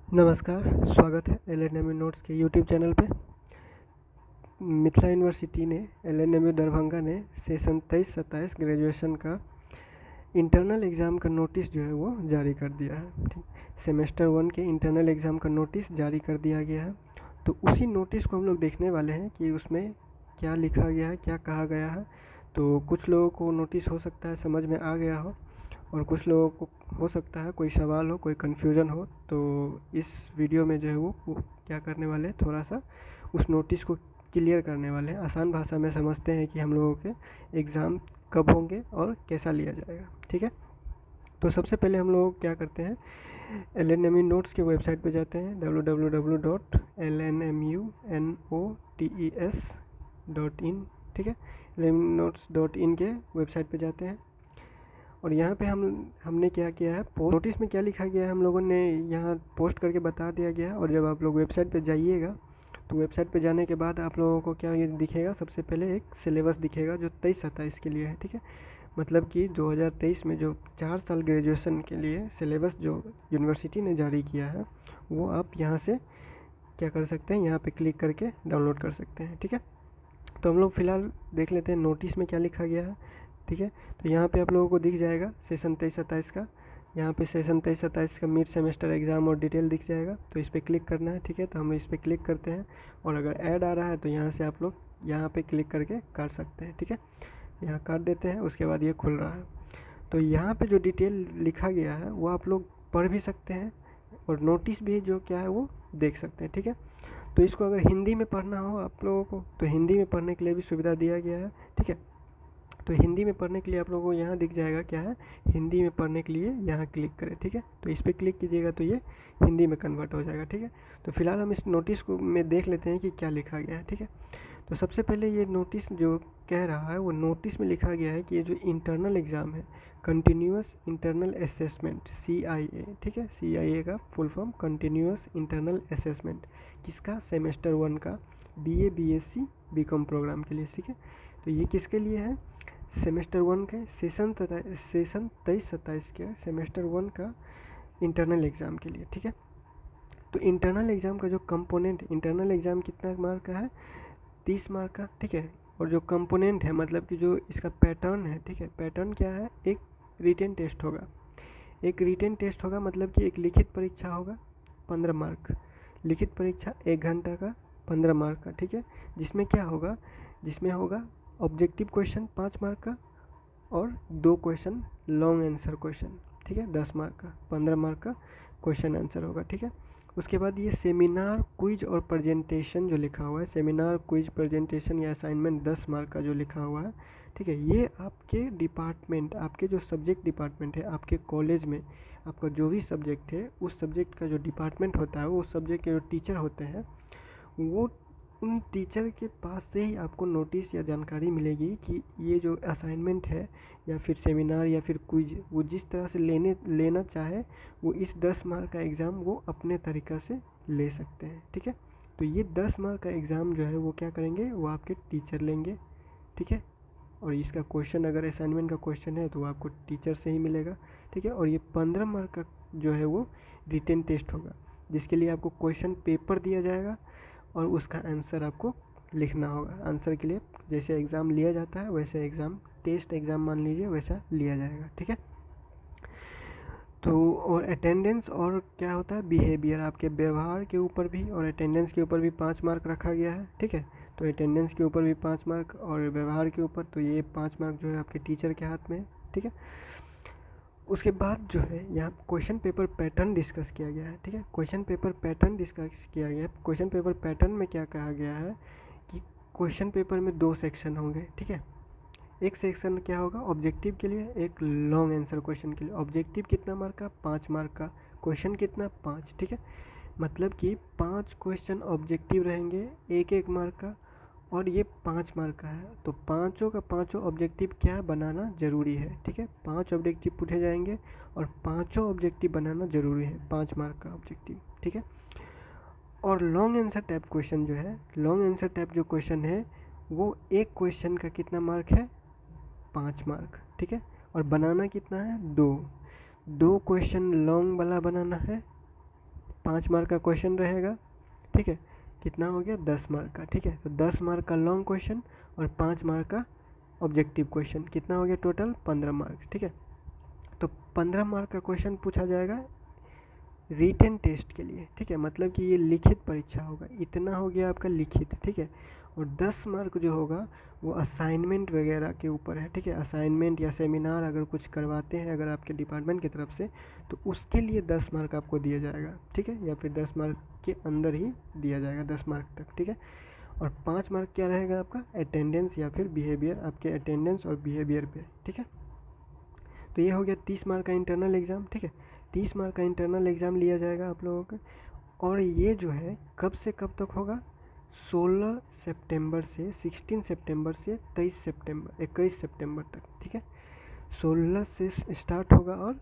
नमस्कार, स्वागत है एलएनएमयू नोट्स के यूट्यूब चैनल पे। मिथिला यूनिवर्सिटी ने एलएनएमयू दरभंगा ने सेशन 23-27 ग्रेजुएशन का इंटरनल एग्ज़ाम का नोटिस जो है वो जारी कर दिया है। ठीक, सेमेस्टर 1 के इंटरनल एग्ज़ाम का नोटिस जारी कर दिया गया है। तो उसी नोटिस को हम लोग देखने वाले हैं कि उसमें क्या लिखा गया है, क्या कहा गया है। तो कुछ लोगों को नोटिस हो सकता है समझ में आ गया हो, और कुछ लोगों को हो सकता है कोई सवाल हो, कोई कन्फ्यूज़न हो। तो इस वीडियो में जो है वो क्या करने वाले हैं, थोड़ा सा उस नोटिस को क्लियर करने वाले हैं। आसान भाषा में समझते हैं कि हम लोगों के एग्ज़ाम कब होंगे और कैसा लिया जाएगा। ठीक है, तो सबसे पहले हम लोग क्या करते हैं, एलएनएमयू नोट्स की वेबसाइट पे जाते हैं www.lnmunotes.in। ठीक है, lnmunotes.in के वेबसाइट पे जाते हैं और यहाँ पे हमने क्या किया है, नोटिस में क्या लिखा गया है हम लोगों ने यहाँ पोस्ट करके बता दिया गया है। और जब आप लोग वेबसाइट पे जाइएगा तो वेबसाइट पे जाने के बाद आप लोगों को क्या ये दिखेगा, सबसे पहले एक सिलेबस दिखेगा जो 23-27 के लिए है। ठीक है, मतलब कि 2023 में जो 4 साल ग्रेजुएशन के लिए सिलेबस जो यूनिवर्सिटी ने जारी किया है वो आप यहाँ से क्या कर सकते हैं, यहाँ पे क्लिक करके डाउनलोड कर सकते हैं। ठीक है, तो हम लोग फ़िलहाल देख लेते हैं नोटिस में क्या लिखा गया है। ठीक है, तो यहाँ पे आप लोगों को दिख जाएगा सेशन 23-27 का। यहाँ पे सेशन 23-27 का मिड सेमेस्टर एग्ज़ाम और डिटेल दिख जाएगा, तो इस पर क्लिक करना है। ठीक है, तो हम इस पर क्लिक करते हैं और अगर ऐड आ रहा है तो यहाँ से आप लोग यहाँ पे क्लिक करके काट सकते हैं। ठीक है, यहाँ काट देते हैं, उसके बाद ये खुल रहा है। तो यहाँ पे जो डिटेल लिखा गया है वो आप लोग पढ़ भी सकते हैं और नोटिस भी जो क्या है वो देख सकते हैं। ठीक है, तो इसको अगर हिंदी में पढ़ना हो आप लोगों को तो हिंदी में पढ़ने के लिए भी सुविधा दिया गया है। ठीक है, तो हिंदी में पढ़ने के लिए आप लोगों को यहाँ दिख जाएगा क्या है, हिंदी में पढ़ने के लिए यहाँ क्लिक करें। ठीक है, तो इस पर क्लिक कीजिएगा तो ये हिंदी में कन्वर्ट हो जाएगा। ठीक है, तो फिलहाल हम इस नोटिस को में देख लेते हैं कि क्या लिखा गया है। ठीक है, तो सबसे पहले ये नोटिस जो कह रहा है वो नोटिस में लिखा गया है कि ये जो इंटरनल एग्ज़ाम है, कंटिन्यूअस इंटरनल असेसमेंट CIA। ठीक है, CIA का full form continuous internal assessment, किसका, सेमेस्टर 1 का BA BSc BCom प्रोग्राम के लिए। ठीक है, तो ये किसके लिए है, सेमेस्टर 1 के सेशन 23-27 के सेमेस्टर 1 का इंटरनल एग्ज़ाम के लिए। ठीक है, तो इंटरनल एग्ज़ाम का जो कंपोनेंट, इंटरनल एग्ज़ाम कितना मार्क का है, 30 मार्क का। ठीक है, और जो कंपोनेंट है मतलब कि जो इसका पैटर्न है, ठीक है, पैटर्न क्या है, एक रिटन टेस्ट होगा, एक रिटन टेस्ट होगा, मतलब कि एक लिखित परीक्षा होगा 15 मार्क, लिखित परीक्षा 1 घंटा का 15 मार्क का। ठीक है, जिसमें क्या होगा, जिसमें होगा ऑब्जेक्टिव क्वेश्चन 5 मार्क का और 2 क्वेश्चन लॉन्ग आंसर क्वेश्चन। ठीक है, 10 मार्क का, 15 मार्क का क्वेश्चन आंसर होगा। ठीक है, उसके बाद ये सेमिनार क्विज और प्रेजेंटेशन जो लिखा हुआ है, सेमिनार क्विज प्रेजेंटेशन या असाइनमेंट 10 मार्क का जो लिखा हुआ है। ठीक है, ये आपके डिपार्टमेंट, आपके जो सब्जेक्ट डिपार्टमेंट है आपके कॉलेज में, आपका जो भी सब्जेक्ट है उस सब्जेक्ट का जो डिपार्टमेंट होता है, उस सब्जेक्ट के जो टीचर होते हैं वो, उन टीचर के पास से ही आपको नोटिस या जानकारी मिलेगी कि ये जो असाइनमेंट है या फिर सेमिनार या फिर क्विज वो जिस तरह से लेना चाहे वो इस 10 मार्क का एग्ज़ाम वो अपने तरीक़ा से ले सकते हैं। ठीक है, तो ये 10 मार्क का एग्ज़ाम जो है वो क्या करेंगे, वो आपके टीचर लेंगे। ठीक है, और इसका क्वेश्चन अगर असाइनमेंट का क्वेश्चन है तो वो आपको टीचर से ही मिलेगा। ठीक है, और ये 15 मार्क का जो है वो रिटन टेस्ट होगा, जिसके लिए आपको क्वेश्चन पेपर दिया जाएगा और उसका आंसर आपको लिखना होगा। आंसर के लिए जैसे एग्ज़ाम लिया जाता है वैसे एग्ज़ाम, टेस्ट एग्ज़ाम मान लीजिए, वैसा लिया जाएगा। ठीक है, तो और अटेंडेंस और क्या होता है, बिहेवियर, आपके व्यवहार के ऊपर भी और अटेंडेंस के ऊपर भी 5 मार्क रखा गया है। ठीक है, तो अटेंडेंस के ऊपर भी 5 मार्क और व्यवहार के ऊपर, तो ये 5 मार्क जो है आपके टीचर के हाथ में है। ठीक है, उसके बाद जो है यहाँ क्वेश्चन पेपर पैटर्न डिस्कस किया गया है। ठीक है, क्वेश्चन पेपर पैटर्न डिस्कस किया गया है। क्वेश्चन पेपर पैटर्न में क्या कहा गया है कि क्वेश्चन पेपर में 2 सेक्शन होंगे। ठीक है, एक सेक्शन क्या होगा ऑब्जेक्टिव के लिए, एक लॉन्ग आंसर क्वेश्चन के लिए। ऑब्जेक्टिव कितना मार्क का, 5 मार्क का, क्वेश्चन कितना, 5। ठीक है, मतलब कि 5 क्वेश्चन ऑब्जेक्टिव रहेंगे, 1-1 मार्क का, और ये 5 मार्क का है तो पाँचों का पाँचों ऑब्जेक्टिव क्या बनाना ज़रूरी है। ठीक है, 5 ऑब्जेक्टिव पूछे जाएंगे और पाँचों ऑब्जेक्टिव बनाना ज़रूरी है, 5 मार्क का ऑब्जेक्टिव। ठीक है, और लॉन्ग आंसर टाइप क्वेश्चन जो है, लॉन्ग आंसर टाइप जो क्वेश्चन है वो एक क्वेश्चन का कितना मार्क है, 5 मार्क। ठीक है, और बनाना कितना है, 2 क्वेश्चन लॉन्ग वाला बनाना है 5 मार्क का क्वेश्चन रहेगा, ठीक है। कितना हो गया, 10 मार्क का, ठीक है। तो 10 मार्क का लॉन्ग क्वेश्चन और 5 मार्क का ऑब्जेक्टिव क्वेश्चन, कितना हो गया टोटल 15 मार्क, ठीक है। तो 15 मार्क का क्वेश्चन पूछा जाएगा रिटन टेस्ट के लिए, ठीक है। मतलब कि ये लिखित परीक्षा होगा, इतना हो गया आपका लिखित, ठीक है। और 10 मार्क जो होगा वो असाइनमेंट वगैरह के ऊपर है, ठीक है। असाइनमेंट या सेमिनार अगर कुछ करवाते हैं अगर आपके डिपार्टमेंट की तरफ से, तो उसके लिए 10 मार्क आपको दिया जाएगा, ठीक है। या फिर 10 मार्क के अंदर ही दिया जाएगा, 10 मार्क तक, ठीक है। और 5 मार्क क्या रहेगा आपका, अटेंडेंस या फिर बिहेवियर, आपके अटेंडेंस और बिहेवियर पे, ठीक है। तो ये हो गया 30 मार्क का इंटरनल एग्ज़ाम, ठीक है। 30 मार्क का इंटरनल एग्ज़ाम लिया जाएगा आप लोगों का। और ये जो है कब से कब तक होगा, 16 सितंबर से 16 सितंबर से 21 सितंबर तक, ठीक है। 16 से स्टार्ट होगा और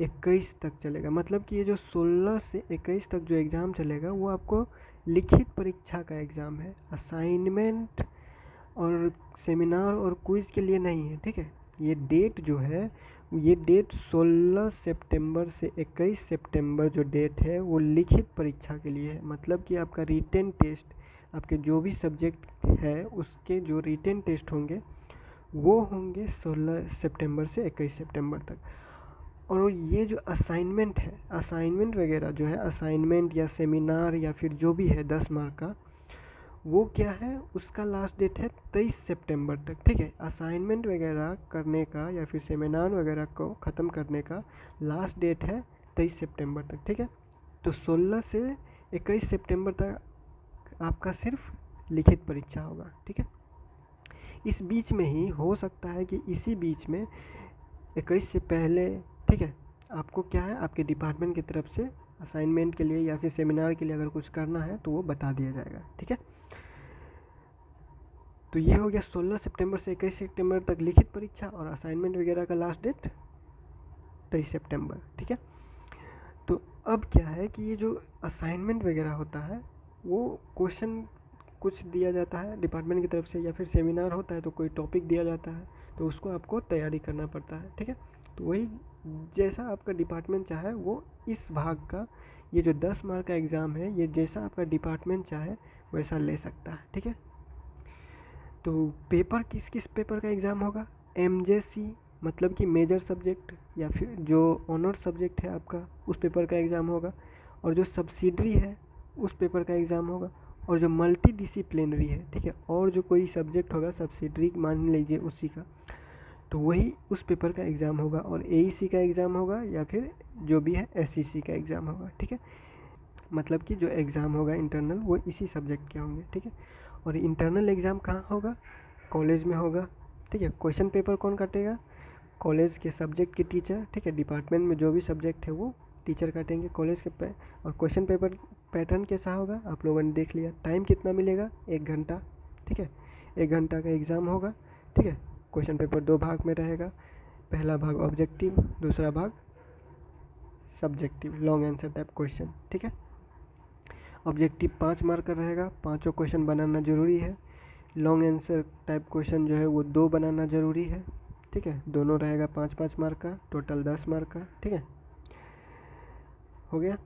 21 तक चलेगा। मतलब कि ये जो 16 से 21 तक जो एग्ज़ाम चलेगा वो आपको लिखित परीक्षा का एग्ज़ाम है, असाइनमेंट और सेमिनार और क्विज़ के लिए नहीं है, ठीक है। ये डेट जो है, ये डेट 16 सितंबर से 21 सितंबर जो डेट है वो लिखित परीक्षा के लिए है। मतलब कि आपका रिटन टेस्ट, आपके जो भी सब्जेक्ट है उसके जो रिटन टेस्ट होंगे वो होंगे 16 सितंबर से 21 सितंबर तक। और ये जो असाइनमेंट है, असाइनमेंट वगैरह जो है, असाइनमेंट या सेमिनार या फिर जो भी है 10 मार्क का, वो क्या है, उसका लास्ट डेट है 23 सितंबर तक, ठीक है। असाइनमेंट वगैरह करने का या फिर सेमिनार वगैरह को ख़त्म करने का लास्ट डेट है 23 सितंबर तक, ठीक है। तो 16 से 21 सितंबर तक आपका सिर्फ लिखित परीक्षा होगा, ठीक है। इस बीच में ही हो सकता है कि इसी बीच में 21 से पहले, ठीक है, आपको क्या है, आपके डिपार्टमेंट की तरफ से असाइनमेंट के लिए या फिर सेमिनार के लिए अगर कुछ करना है तो वो बता दिया जाएगा, ठीक है। तो ये हो गया 16 सितंबर से 21 सितंबर तक लिखित परीक्षा और असाइनमेंट वगैरह का लास्ट डेट 23 सितंबर, ठीक है। तो अब क्या है कि ये जो असाइनमेंट वगैरह होता है वो क्वेश्चन कुछ दिया जाता है डिपार्टमेंट की तरफ से, या फिर सेमिनार होता है तो कोई टॉपिक दिया जाता है तो उसको आपको तैयारी करना पड़ता है, ठीक है। तो वही जैसा आपका डिपार्टमेंट चाहे वो इस भाग का, ये जो 10 मार्क का एग्ज़ाम है, ये जैसा आपका डिपार्टमेंट चाहे वैसा ले सकता है, ठीक है। तो पेपर किस किस पेपर का एग्ज़ाम होगा, MJC मतलब कि मेजर सब्जेक्ट या फिर जो ऑनर सब्जेक्ट है आपका उस पेपर का एग्ज़ाम होगा, और जो सब्सिडरी है उस पेपर का एग्ज़ाम होगा, और जो मल्टी डिसिप्लिनरी है, ठीक है, और जो कोई सब्जेक्ट होगा सब्सिडरी मान लीजिए उसी का, तो वही उस पेपर का एग्ज़ाम होगा। और AEC का एग्ज़ाम होगा या फिर जो भी है SEC का एग्ज़ाम होगा, ठीक है। मतलब कि जो एग्ज़ाम होगा इंटरनल वो इसी सब्जेक्ट के होंगे, ठीक है। और इंटरनल एग्ज़ाम कहाँ होगा, कॉलेज में होगा, ठीक है। क्वेश्चन पेपर कौन काटेगा, कॉलेज के सब्जेक्ट के टीचर, ठीक है। डिपार्टमेंट में जो भी सब्जेक्ट है वो टीचर काटेंगे कॉलेज के और क्वेश्चन पेपर पैटर्न कैसा होगा आप लोगों ने देख लिया। टाइम कितना मिलेगा, 1 घंटा, ठीक है। 1 घंटा का एग्ज़ाम होगा, ठीक है। क्वेश्चन पेपर 2 भाग में रहेगा, पहला भाग ऑब्जेक्टिव, दूसरा भाग subjective long answer type question, ठीक है। ऑब्जेक्टिव 5 मार्क का रहेगा, 5 क्वेश्चन बनाना ज़रूरी है। लॉन्ग आंसर टाइप क्वेश्चन जो है वो 2 बनाना ज़रूरी है, ठीक है। दोनों रहेगा 5-5 मार्क का, टोटल 10 मार्क का, ठीक है, हो गया।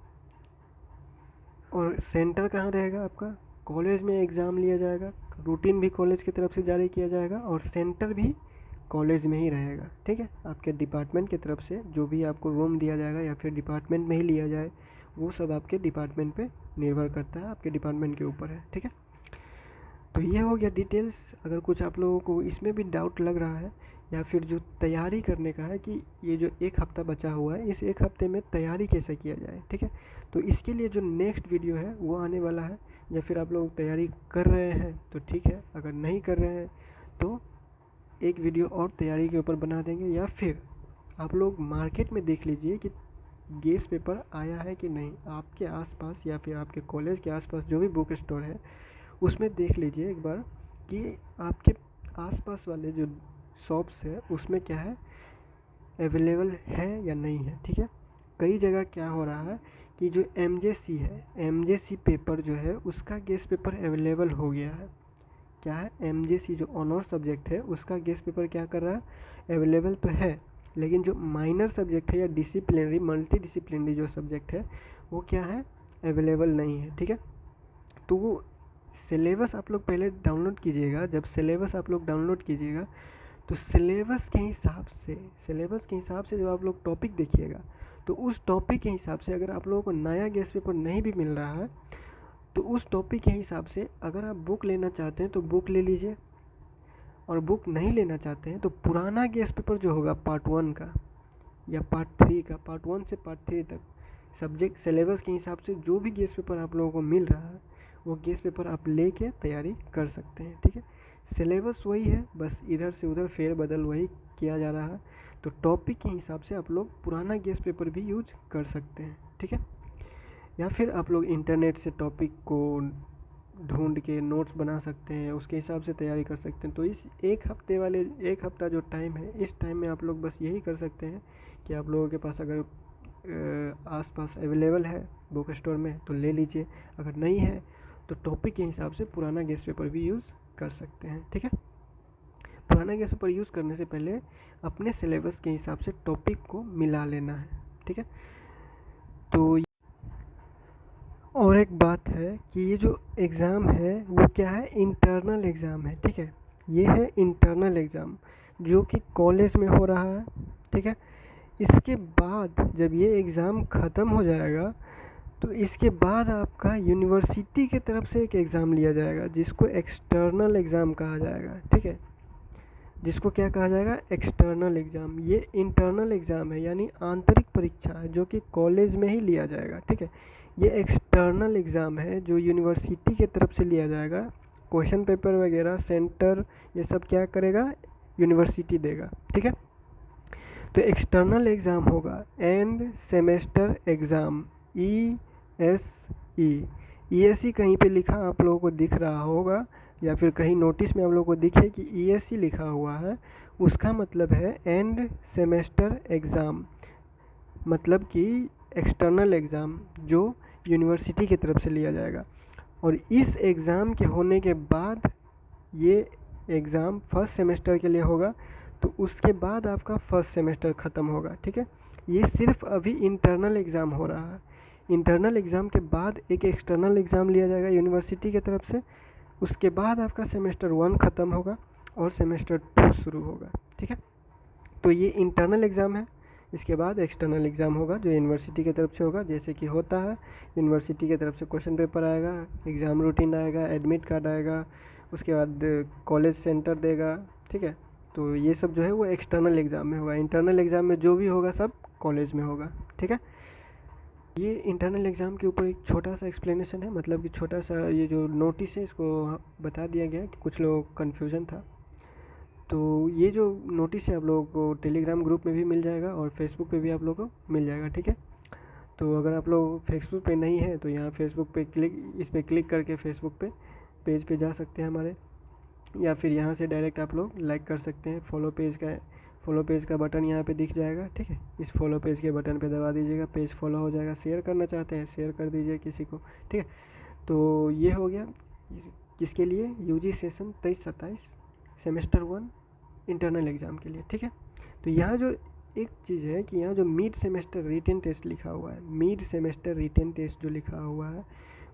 और सेंटर कहाँ रहेगा आपका, कॉलेज में एग्ज़ाम लिया जाएगा, रूटीन भी कॉलेज की तरफ से जारी किया जाएगा और सेंटर भी कॉलेज में ही रहेगा, ठीक है। आपके डिपार्टमेंट की तरफ से जो भी आपको रूम दिया जाएगा या फिर डिपार्टमेंट में ही लिया जाए वो सब आपके डिपार्टमेंट पे निर्भर करता है, आपके डिपार्टमेंट के ऊपर है, ठीक है। तो ये हो गया डिटेल्स। अगर कुछ आप लोगों को इसमें भी डाउट लग रहा है या फिर जो तैयारी करने का है कि ये जो 1 हफ़्ता बचा हुआ है इस 1 हफ़्ते में तैयारी कैसे किया जाए, ठीक है, तो इसके लिए जो नेक्स्ट वीडियो है वो आने वाला है। या फिर आप लोग तैयारी कर रहे हैं तो ठीक है, अगर नहीं कर रहे हैं तो एक वीडियो और तैयारी के ऊपर बना देंगे, या फिर आप लोग मार्केट में देख लीजिए कि गेस पेपर आया है कि नहीं आपके आसपास, या फिर आपके कॉलेज के आसपास जो भी बुक स्टोर है उसमें देख लीजिए एक बार कि आपके आसपास वाले जो शॉप्स है उसमें क्या है, अवेलेबल है या नहीं है, ठीक है। कई जगह क्या हो रहा है कि जो MJC है, MJC पेपर जो है उसका गेस पेपर अवेलेबल हो गया है। क्या है, MJC जो ऑनर सब्जेक्ट है उसका गेस पेपर क्या कर रहा है, अवेलेबल तो है, लेकिन जो माइनर सब्जेक्ट है या डिसिप्लिनरी मल्टी डिसिप्लिनरी जो सब्जेक्ट है वो क्या है, अवेलेबल नहीं है। ठीक है, तो वो सिलेबस आप लोग पहले डाउनलोड कीजिएगा। जब सिलेबस आप लोग डाउनलोड कीजिएगा तो सिलेबस के हिसाब से जो आप लोग टॉपिक देखिएगा, तो उस टॉपिक के हिसाब से अगर आप लोगों को नया गेस्ट पेपर नहीं भी मिल रहा है तो उस टॉपिक के हिसाब से अगर आप बुक लेना चाहते हैं तो बुक ले लीजिए, और बुक नहीं लेना चाहते हैं तो पुराना गेस्ट पेपर जो होगा पार्ट 1 का या पार्ट 3 का, पार्ट 1 से पार्ट 3 तक सब्जेक्ट सिलेबस के हिसाब से जो भी गेस्ट पेपर आप लोगों को मिल रहा है वो गेस्ट पेपर आप लेके तैयारी कर सकते हैं। ठीक है, सिलेबस वही है, बस इधर से उधर फेर बदल वही किया जा रहा है। तो टॉपिक के हिसाब से आप लोग पुराना गेस्ट पेपर भी यूज कर सकते हैं। ठीक है, या फिर आप लोग इंटरनेट से टॉपिक को ढूंढ के नोट्स बना सकते हैं, उसके हिसाब से तैयारी कर सकते हैं। तो इस एक हफ्ता जो टाइम है, इस टाइम में आप लोग बस यही कर सकते हैं कि आप लोगों के पास अगर आसपास अवेलेबल है बुक स्टोर में तो ले लीजिए, अगर नहीं है तो टॉपिक के हिसाब से पुराना गेस्ट पेपर भी यूज़ कर सकते हैं। ठीक है, पुराना गेस्ट पेपर यूज़ करने से पहले अपने सिलेबस के हिसाब से टॉपिक को मिला लेना है। ठीक है, तो और एक बात है कि ये जो एग्ज़ाम है वो क्या है, इंटरनल एग्ज़ाम है। ठीक है, ये है इंटरनल एग्ज़ाम जो कि कॉलेज में हो रहा है। ठीक है, इसके बाद जब ये एग्ज़ाम ख़त्म हो जाएगा तो इसके बाद आपका यूनिवर्सिटी की तरफ से एक एग्ज़ाम लिया जाएगा जिसको एक्सटर्नल एग्ज़ाम कहा जाएगा। ठीक है, जिसको क्या कहा जाएगा, एक्सटर्नल एग्ज़ाम। ये इंटरनल एग्ज़ाम है यानी आंतरिक परीक्षा है जो कि कॉलेज में ही लिया जाएगा। ठीक है, ये एक्सटर्नल एग्ज़ाम है जो यूनिवर्सिटी की तरफ से लिया जाएगा। क्वेश्चन पेपर वगैरह सेंटर ये सब क्या करेगा, यूनिवर्सिटी देगा। ठीक है, तो एक्सटर्नल एग्ज़ाम होगा एंड सेमेस्टर एग्ज़ाम, ESE कहीं पे लिखा आप लोगों को दिख रहा होगा या फिर कहीं नोटिस में आप लोगों को दिखे कि ESE लिखा हुआ है, उसका मतलब है एंड सेमेस्टर एग्ज़ाम, मतलब कि एक्सटर्नल एग्ज़ाम जो यूनिवर्सिटी की तरफ से लिया जाएगा। और इस एग्ज़ाम के होने के बाद ये एग्ज़ाम फर्स्ट सेमेस्टर के लिए होगा, तो उसके बाद आपका फर्स्ट सेमेस्टर ख़त्म होगा। ठीक है, ये सिर्फ अभी इंटरनल एग्ज़ाम हो रहा है। इंटरनल एग्ज़ाम के बाद एक एक्सटर्नल एग्ज़ाम लिया जाएगा यूनिवर्सिटी की तरफ से, उसके बाद आपका सेमेस्टर 1 ख़त्म होगा और सेमेस्टर 2 शुरू होगा। ठीक है, तो ये इंटरनल एग्ज़ाम है, इसके बाद एक्सटर्नल एग्ज़ाम होगा जो यूनिवर्सिटी की तरफ से होगा। जैसे कि होता है यूनिवर्सिटी की तरफ से क्वेश्चन पेपर आएगा, एग्ज़ाम रूटीन आएगा, एडमिट कार्ड आएगा, उसके बाद कॉलेज सेंटर देगा। ठीक है, तो ये सब जो है वो एक्सटर्नल एग्ज़ाम में होगा। इंटरनल एग्ज़ाम में जो भी होगा सब कॉलेज में होगा। ठीक है, ये इंटरनल एग्ज़ाम के ऊपर एक छोटा सा एक्सप्लेनेशन है, मतलब कि छोटा सा ये जो नोटिस है इसको बता दिया गया है कि कुछ लोगों को कन्फ्यूज़न था। तो ये जो नोटिस है आप लोगों को टेलीग्राम ग्रुप में भी मिल जाएगा और फेसबुक पे भी आप लोगों को मिल जाएगा। ठीक है, तो अगर आप लोग फेसबुक पे नहीं है तो यहाँ फेसबुक पे इस पर क्लिक करके फेसबुक पे पेज पे जा सकते हैं हमारे, या फिर यहाँ से डायरेक्ट आप लोग लाइक कर सकते हैं। फॉलो पेज का बटन यहाँ पे दिख जाएगा। ठीक है, इस फॉलो पेज के बटन पे दबा दीजिएगा, पेज फॉलो हो जाएगा। शेयर करना चाहते हैं शेयर कर दीजिए किसी को। ठीक है, तो ये हो गया किसके लिए, UG session 23-27 semester 1 internal exam के लिए। ठीक है, तो यहाँ जो एक चीज़ है कि यहाँ जो मिड सेमेस्टर रिटन टेस्ट लिखा हुआ है, मिड सेमेस्टर रिटन टेस्ट जो लिखा हुआ है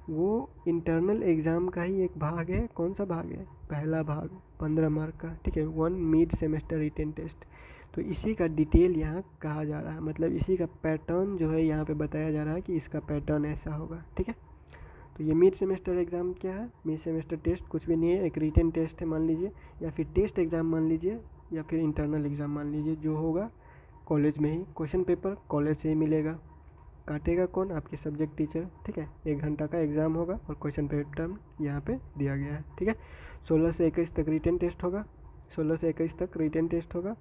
वो इंटरनल एग्ज़ाम का ही एक भाग है। कौन सा भाग है, पहला भाग 15 मार्क का। ठीक है, 1 मिड सेमेस्टर रिटन टेस्ट, तो इसी का डिटेल यहाँ कहा जा रहा है, मतलब इसी का पैटर्न जो है यहाँ पे बताया जा रहा है कि इसका पैटर्न ऐसा होगा। ठीक है, तो ये मिड सेमेस्टर एग्ज़ाम क्या है, मिड सेमेस्टर टेस्ट कुछ भी नहीं है, एक रिटन टेस्ट है मान लीजिए, या फिर टेस्ट एग्ज़ाम मान लीजिए, या फिर इंटरनल एग्ज़ाम मान लीजिए, जो होगा कॉलेज में ही। क्वेश्चन पेपर कॉलेज से ही मिलेगा, काटेगा कौन, आपके सब्जेक्ट टीचर। ठीक है, 1 घंटा का एग्ज़ाम होगा और क्वेश्चन पेपर यहाँ पे दिया गया है। ठीक है, 16 से 21 तक रिटन टेस्ट होगा, 16 से 21 तक रिटन टेस्ट होगा,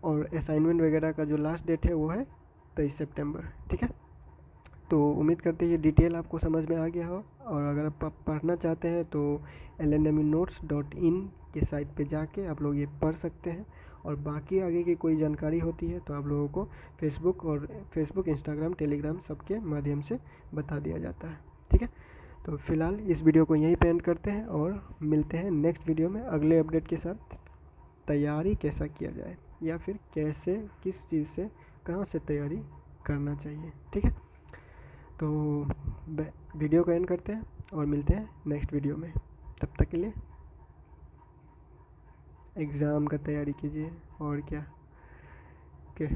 और असाइनमेंट वगैरह का जो लास्ट डेट है वो है 23 सितंबर। ठीक है, तो उम्मीद करते हैं ये डिटेल आपको समझ में आ गया हो, और अगर आप पढ़ना चाहते हैं तो lnmenotes.in के साइट पे जाके आप लोग ये पढ़ सकते हैं, और बाकी आगे की कोई जानकारी होती है तो आप लोगों को फेसबुक इंस्टाग्राम टेलीग्राम सबके माध्यम से बता दिया जाता है। ठीक है, तो फिलहाल इस वीडियो को यहीं पे एंड करते हैं और मिलते हैं नेक्स्ट वीडियो में अगले अपडेट के साथ, तैयारी कैसा किया जाए। या फिर कैसे, किस चीज़ से, कहाँ से तैयारी करना चाहिए। ठीक है, तो वीडियो को एंड करते हैं और मिलते हैं नेक्स्ट वीडियो में। तब तक के लिए एग्ज़ाम का तैयारी कीजिए और क्या। ओके।